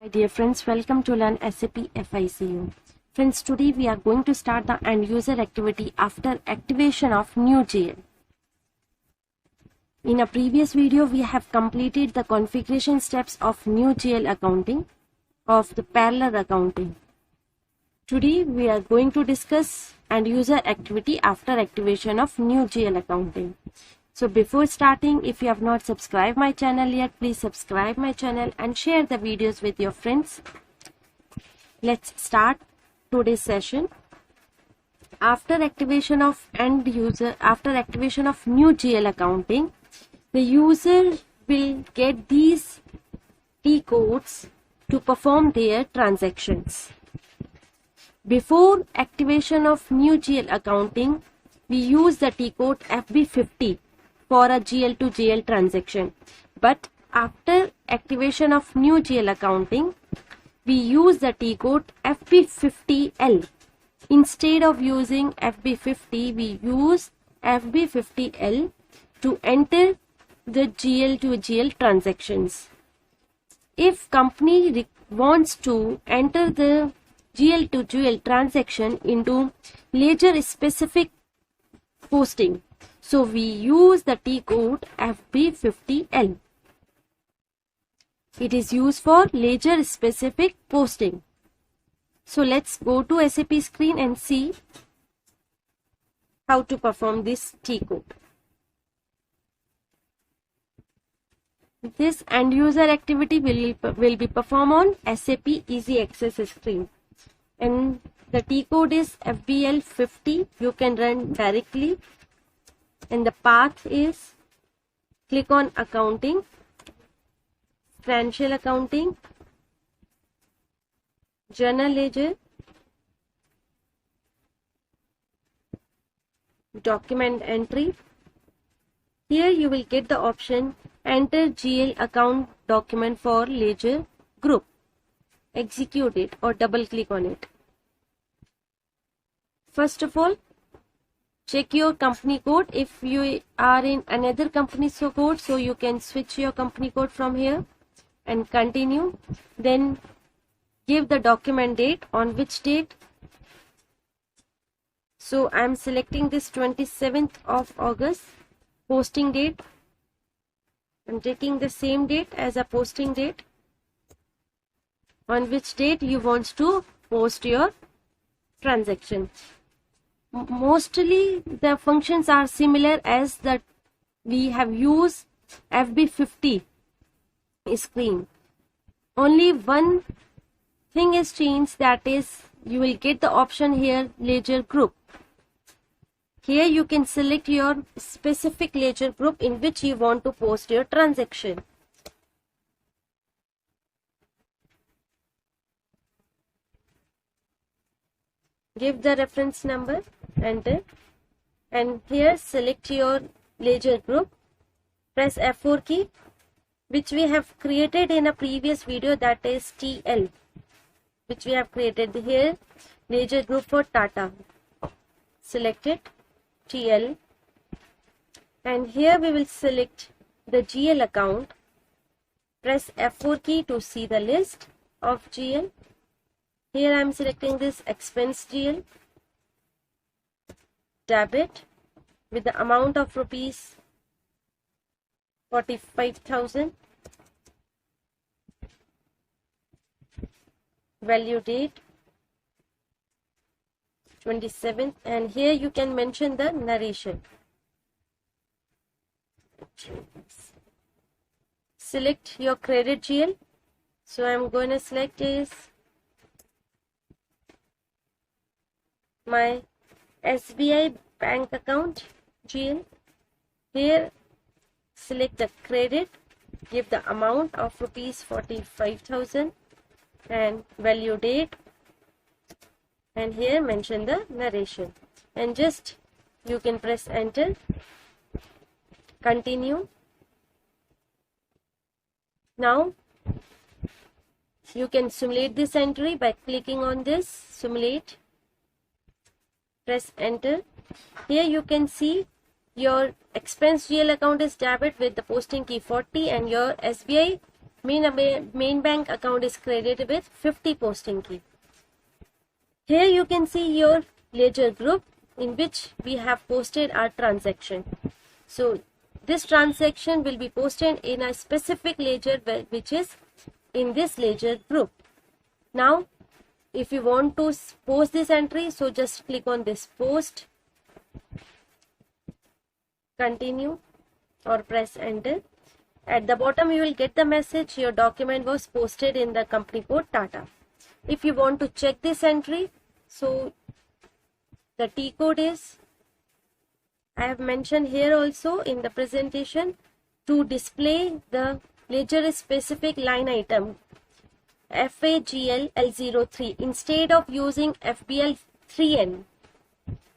Hi dear friends, welcome to Learn SAP FICU. Friends, today we are going to start the end user activity after activation of new GL. In a previous video, we have completed the configuration steps of new GL accounting of the parallel accounting. Today we are going to discuss end user activity after activation of new GL accounting. So before starting, if you have not subscribed my channel yet, please subscribe my channel and share the videos with your friends. Let's start today's session. After activation of new GL accounting, the user will get these T codes to perform their transactions. Before activation of new GL accounting, we use the T code FB50 for a GL to GL transaction. But after activation of new GL accounting, we use the T code FB50L. Instead of using FB50, we use FB50L to enter the GL to GL transactions. If company wants to enter the GL to GL transaction into ledger specific posting, so we use the T code FB50L. It is used for ledger specific posting. So let's go to SAP screen and see how to perform this T code. This end user activity will be performed on SAP Easy Access screen. And the T code is FBL50. You can run directly. And the path is click on accounting, financial accounting, journal ledger, document entry. Here you will get the option enter GL account document for ledger group. Execute it or double click on it. First of all, check your company code. If you are in another company's code, so you can switch your company code from here and continue. Then give the document date, on which date. So I am selecting this 27th of August posting date. I am taking the same date as a posting date. On which date you want to post your transaction. Mostly the functions are similar as that we have used FB50 screen. Only one thing is changed, that is you will get the option here ledger group. Here you can select your specific ledger group in which you want to post your transaction. Give the reference number, enter, and here select your ledger group. Press F4 key, which we have created in a previous video, that is TL, which we have created here, ledger group for Tata. Select it, TL, and here we will select the GL account. Press F4 key to see the list of GL. Here I am selecting this expense GL, debit with the amount of rupees 45,000, value date 27th, and here you can mention the narration. Select your credit GL. So I am going to select is my SBI bank account GL. Here select the credit, give the amount of rupees 45,000 and value date, and here mention the narration, and just you can press enter, continue. Now you can simulate this entry by clicking on this simulate. Press enter. Here you can see your expense GL account is debit with the posting key 40 and your SBI main bank account is credited with 50 posting key. Here you can see your ledger group in which we have posted our transaction. So this transaction will be posted in a specific ledger which is in this ledger group. Now if you want to post this entry, so just click on this post, continue or press enter. At the bottom you will get the message your document was posted in the company code Tata. If you want to check this entry, so the T code is, I have mentioned here also in the presentation, to display the ledger specific line item FAGL L03 instead of using FBL 3N.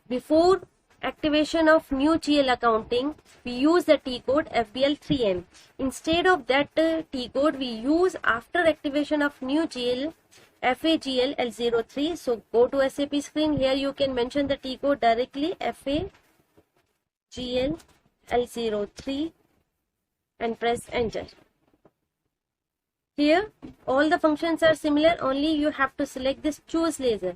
Before activation of new GL accounting, we use the T code FBL 3N. Instead of that T code, we use after activation of new GL FAGL L03. So go to SAP screen. Here you can mention the T code directly, FAGL L03, and press enter. Here all the functions are similar, only you have to select this choose ledger.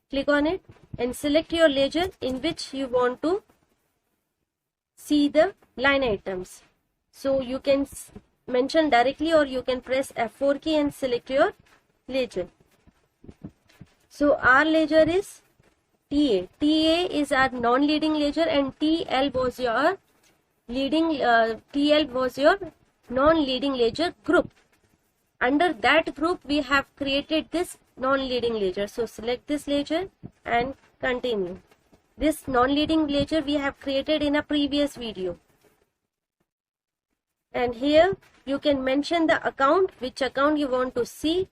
Click on it and select your ledger in which you want to see the line items. So you can mention directly or you can press F4 key and select your ledger. So our ledger is TA. TA is our non-leading ledger and TL was your leading, TL was your non-leading ledger group. Under that group we have created this non-leading ledger. So select this ledger and continue. This non-leading ledger we have created in a previous video. And here you can mention the account, which account you want to see.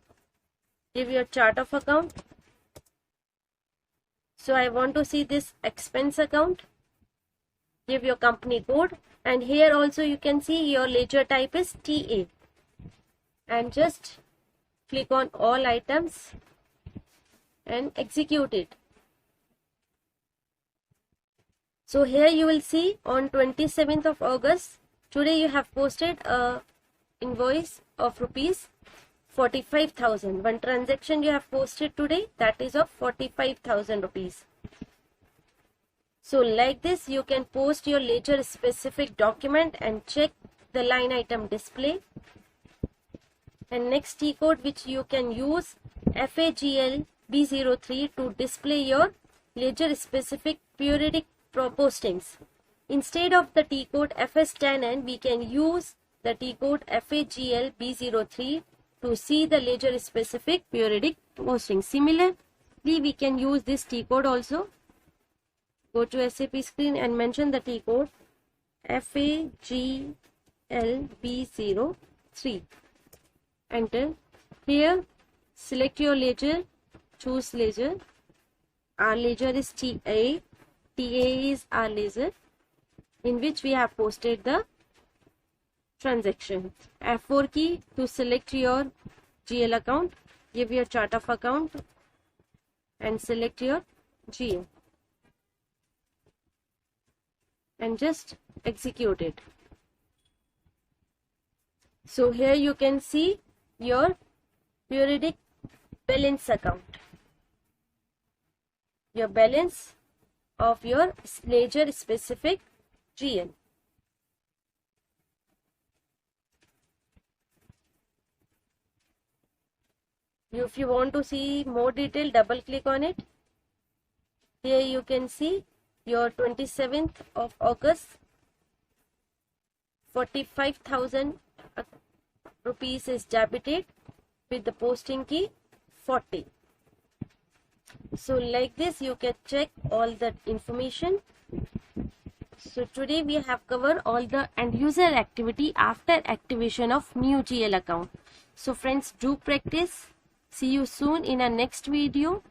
Give your chart of account. So I want to see this expense account. Give your company code, and here also you can see your ledger type is TA. And just click on all items and execute it. So here you will see on 27th of August, today you have posted a invoice of rupees 45,000. One transaction you have posted today, that is of 45,000 rupees. So like this you can post your ledger specific document and check the line item display. And next T code which you can use, FAGL B03, to display your ledger specific periodic postings. Instead of the T code FS10N, we can use the T code FAGL B03 to see the ledger specific periodic postings. Similarly, we can use this T code also. Go to SAP screen and mention the T code FAGL B03. Enter. Here select your ledger, choose ledger. Our ledger is TA. TA is our ledger in which we have posted the transaction. F4 key to select your GL account. Give your chart of account and select your GL and just execute it. So here you can see your periodic balance account, your balance of your ledger specific GL. If you want to see more detail, double click on it. Here you can see your 27th of August, 45,000 rupees is debited with the posting key 40. So like this you can check all the information. So today we have covered all the end user activity after activation of new GL account. So friends, do practice. See you soon in our next video.